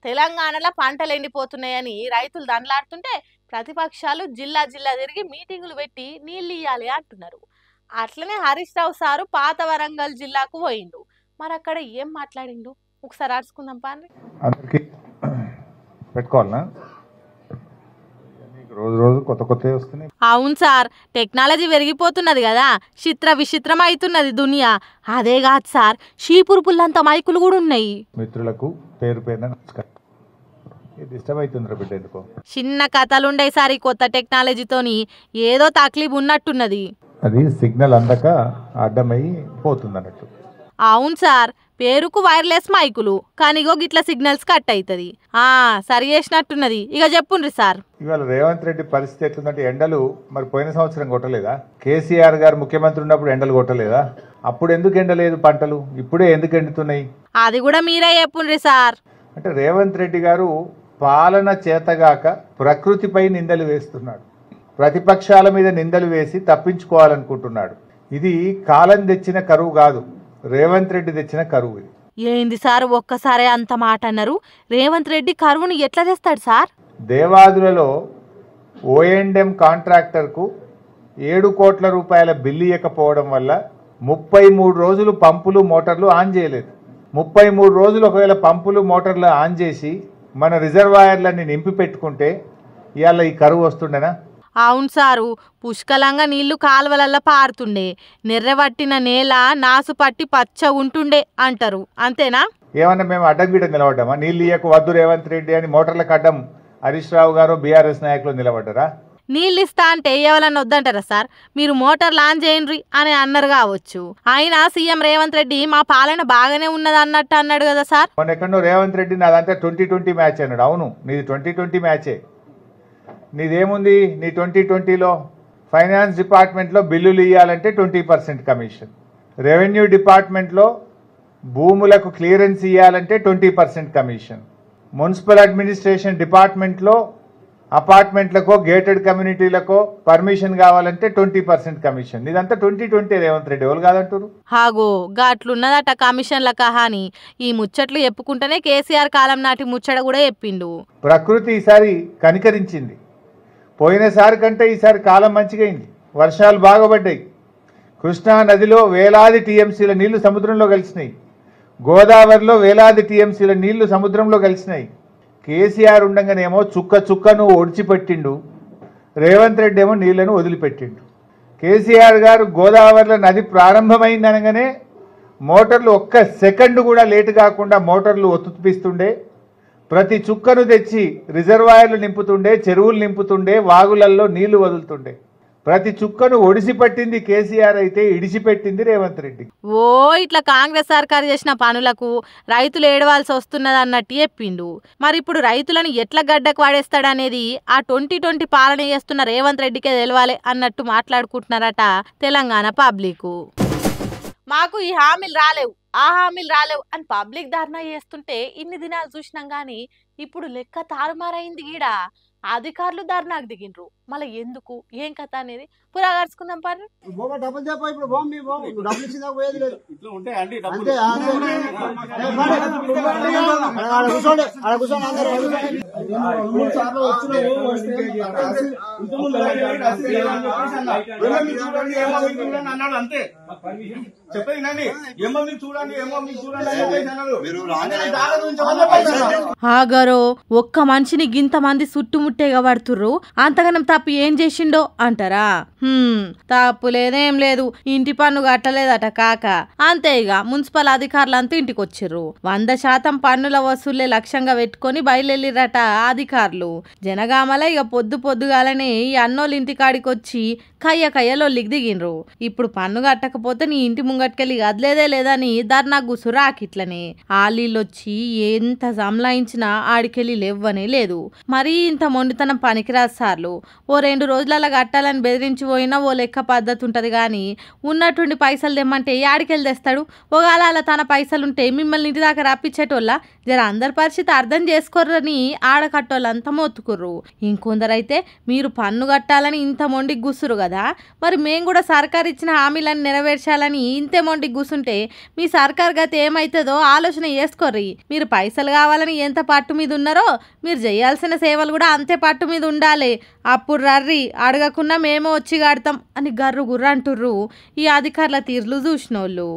తెలంగాణలో పంటలు ఎండిపోతున్నాయని రైతులు దండలాడుతుంటే ప్రతిపక్షాలు జిల్లా జిల్లా తిరిగి మీటింగులు పెట్టి నీళ్ళు ఇయ్యాలి అంటున్నారు. అట్లనే హరీష్ రావు సారు పాత వరంగల్ జిల్లాకు పోయిండు. మరి అక్కడ ఏం మాట్లాడిండు ఒకసారి అరుచుకుందాం పాండి. అందరికి పెట్టుకోవాలనా? రోజు రోజు కొత్త కొత్తవి వస్తున్నాయి. అవును సార్, టెక్నాలజీ పెరిగిపోతున్నది కదా, చిత్ర విచిత్రం అవుతున్నది దునియా. అదే కాదు సార్, షీపురు పుల్లంత మైకులు కూడా ఉన్నాయి. మిత్రులకు పేరు పేరున నమస్కారం. డిస్టర్బ్ అవుతుందిరా బిడ్డ ఎందుకో. చిన్న కథలుండే సార్ ఈ కొత్త టెక్నాలజీతోని ఏదో తక్లీఫ్ ఉన్నట్టున్నది. అది సిగ్నల్ అందక అడ్డమై పోతుంది అన్నట్టు. అవును సార్, పేరుకు వైర్లెస్ మైకులు కానిగో గిట్ల సిగ్నల్స్ కట్ అవుతుంది. సరి చేసినట్టున్నది. ఇక చెప్పుండ్రి సార్. ఇవాళ రేవంత్ రెడ్డి పరిస్థితి ఎట్లుందంటే, ఎండలు మరి పోయిన సంవత్సరం కొట్టలేదా? కేసీఆర్ గారు ముఖ్యమంత్రి ఉన్నప్పుడు ఎండలు కొట్టలేదా? అప్పుడు ఎందుకు ఎండలేదు పంటలు, ఇప్పుడే ఎందుకు ఎండుతున్నాయి? అది కూడా మీరే చెప్పుండ్రి సార్. అంటే రేవంత్ రెడ్డి గారు పాలన చేతగాక ప్రకృతిపై నిందలు వేస్తున్నాడు, ప్రతిపక్షాల మీద నిందలు వేసి తప్పించుకోవాలనుకుంటున్నాడు. ఇది కాలం తెచ్చిన కరువు కాదు, రేవంత్ రెడ్డి తెచ్చిన కరువు. ఇది ఏంది సార్ ఒక్కసారే అంత మాట అన్నారు? రేవంత్ రెడ్డి కరువును ఎట్లా తెస్తాడు సార్? దేవాదులలో ఓఎండ్ఎం కాంట్రాక్టర్కు 7 కోట్ల రూపాయల బిల్లు ఇవ్వకపోవడం వల్ల 33 రోజులు పంపులు మోటార్లు ఆన్ చేయలేదు. 33 రోజులు ఒకవేళ పంపులు మోటార్లు ఆన్ చేసి మన రిజర్వాయర్లన్నీ నింపి పెట్టుకుంటే ఇవాళ ఈ కరువు వస్తుండేనా? అవును సారు, పుష్కలంగా నీళ్లు కాలువలల్లా పారుతుండే, నెర్రవట్టిన నేల నాసు పట్టి పచ్చ ఉంటుండే అంటారు, అంతేనా? ఏమన్నా మేము అడ్డం గీట నిలబడ్డామా? నీళ్ళు ఇయ్యకు వద్దు రేవంత్ రెడ్డి అని మోటార్లకు అడ్డం హరీష్ రావు గారు బీఆర్ఎస్ నాయకులు నిలబడ్డారా? నీళ్ళు ఇస్తా అంటే ఎవరన్నా వద్దంటారా సార్? మీరు మోటార్ లాంచ్ చేయండి అని అన్నారు కావచ్చు. అయినా సీఎం రేవంత్ రెడ్డి మా పాలన బాగానే ఉన్నది అన్నట్టు అన్నాడు కదా సార్. మొన్న ఎక్కడో రేవంత్ రెడ్డి నాదంతా 2020 మ్యాచ్ అన్నాడు. అవును, నీది 2020 మ్యాచే. నీదేముంది? నీ 2020లో ఫైనాన్స్ డిపార్ట్మెంట్లో బిల్లులు ఇవ్వాలంటే 20% కమిషన్, రెవెన్యూ డిపార్ట్మెంట్లో భూములకు క్లియరెన్స్ ఇవ్వాలంటే 20% కమిషన్, మున్సిపల్ అడ్మినిస్ట్రేషన్ డిపార్ట్మెంట్లో అపార్ట్మెంట్లకో గేటెడ్ కమ్యూనిటీలకో పర్మిషన్ కావాలంటే 20% కమిషన్. ఇదంతా 2020 రేవంత్ రెడ్డి ఎవరు కాదంటారు? హాగో గాట్లున్నదట కమిషన్ల కహాని. ఈ ముచ్చట్లు చెప్పుకుంటేనే కేసీఆర్ కాలం నాటి ముచ్చట కూడా చెప్పిండు. ప్రకృతి ఈసారి కనికరించింది. పోయినసారి కంటే ఈసారి కాలం మంచిగా అయింది. వర్షాలు బాగా పడ్డాయి. కృష్ణా నదిలో వేలాది టీఎంసీల నీళ్లు సముద్రంలో కలిసినాయి. గోదావరిలో వేలాది టీఎంసీల నీళ్లు సముద్రంలో కలిసినాయి. కేసీఆర్ ఉండగానేమో చుక్క చుక్కను ఒడిచిపెట్టిండు, రేవంత్ రెడ్డి ఏమో నీళ్లను వదిలిపెట్టిండు. కేసీఆర్ గారు గోదావరిలో నది ప్రారంభమైందనగానే మోటార్లు ఒక్క సెకండ్ కూడా లేటు కాకుండా మోటార్లు ఒత్తుపిస్తుండే, ప్రతి చుక్కను తెచ్చి రిజర్వాయర్లు నింపుతుండే, చెరువులు నింపుతుండే, వాగులల్లో నీళ్లు వదులుతుండే. ప్రతి చుక్కను ఒడిసిపట్టింది కేసీఆర్ అయితే ఇడిచిపెట్టింది రేవంత్ రెడ్డి. ఓ ఇట్లా కాంగ్రెస్ సర్కారు చేసిన పనులకు రైతులు ఏడవాల్సి వస్తున్నది అన్నట్టు చెప్పిండు. మరి ఇప్పుడు రైతులను ఎట్లా గడ్డకు వాడేస్తాడనేది ఆ 2020 పాలన చేస్తున్న రేవంత్ రెడ్డికే తెలవాలి అన్నట్టు మాట్లాడుకుంటున్నారట తెలంగాణ పబ్లిక్. మాకు ఈ హామీలు రాలేవు, ఆ హామీలు రాలేవు అని పబ్లిక్ ధర్నా చేస్తుంటే ఇన్ని దినాలు చూసినాం గానీ ఇప్పుడు లెక్క తారుమారైంది. గీడ అధికారులు ధర్నాకు దిగిండ్రు. మళ్ళీ ఎందుకు ఏం కథ అనేది పురాగర్చుకుందాం పని. ఆగరో ఒక్క మనిషిని గింత మంది చుట్టుముట్టేగా పడుతుర్రు, అంతగానం తప్పు ఏం చేసిండో అంటారా? తప్పు లేదేం లేదు, ఇంటి పన్ను కట్టలేదట కాక, అంతే. ఇక మున్సిపల్ అధికారులంతా ఇంటికి వచ్చిర్రు. 100% పన్నుల వసూళ్లే లక్ష్యంగా పెట్టుకొని బయలుదేరిరట అధికారులు. జనగామల ఇక పొద్దుగాలనే ఈ అన్నోళ్ళ ఇంటికాడికి వచ్చి కయ్యలొల్లికి దిగిండ్రు. ఇప్పుడు పన్ను కట్టకపోతే నీ ఇంటి ముంగట్కెళ్ళి కదలేదే లేదని ధర్నా గుసురు ఆకిట్లనే. ఆళ్ళొచ్చి ఎంత సంలాయించినా ఆడికెళ్ళి లేవ్వనే లేదు. మరీ ఇంత మొండితనం పనికిరాదు సార్లు. ఓ 2 రోజులలో కట్టాలని బెదిరించి పోయినా ఓ లెక్క పద్ధతి ఉంటది గాని ఉన్నట్టుండి పైసలు తెమ్మంటే యాడికెళ్ళి తెస్తాడు? ఒకవేళ తన పైసలుంటే మిమ్మల్ని ఇంటి దాకా రప్పించేటోళ్ళ జర అందరి పరిస్థితి అర్థం చేసుకోరని ఆడకట్టోళ్ళంతా మొత్తుకుర్రు. ఇంకొందరైతే మీరు పన్ను కట్టాలని ఇంత మొండికి కూసురు కదా, మరి మేము కూడా సర్కార్ ఇచ్చిన హామీలను నెరవేర్చాలని ఇంతే మొండికి కూసుంటే మీ సర్కార్ గతి ఏమవుతుందో ఆలోచన చేసుకోర్రి. మీరు పైసలు కావాలని ఎంత పట్టు మీద ఉన్నారో మీరు చేయాల్సిన సేవలు కూడా అంతే పట్టు మీద ఉండాలి. అప్పుడు రర్రి అడగకుండా మేమే వచ్చి కడతాం అని గర్రు గుర్ర అంటుర్రు ఈ అధికారుల తీర్లు చూసినోళ్ళు.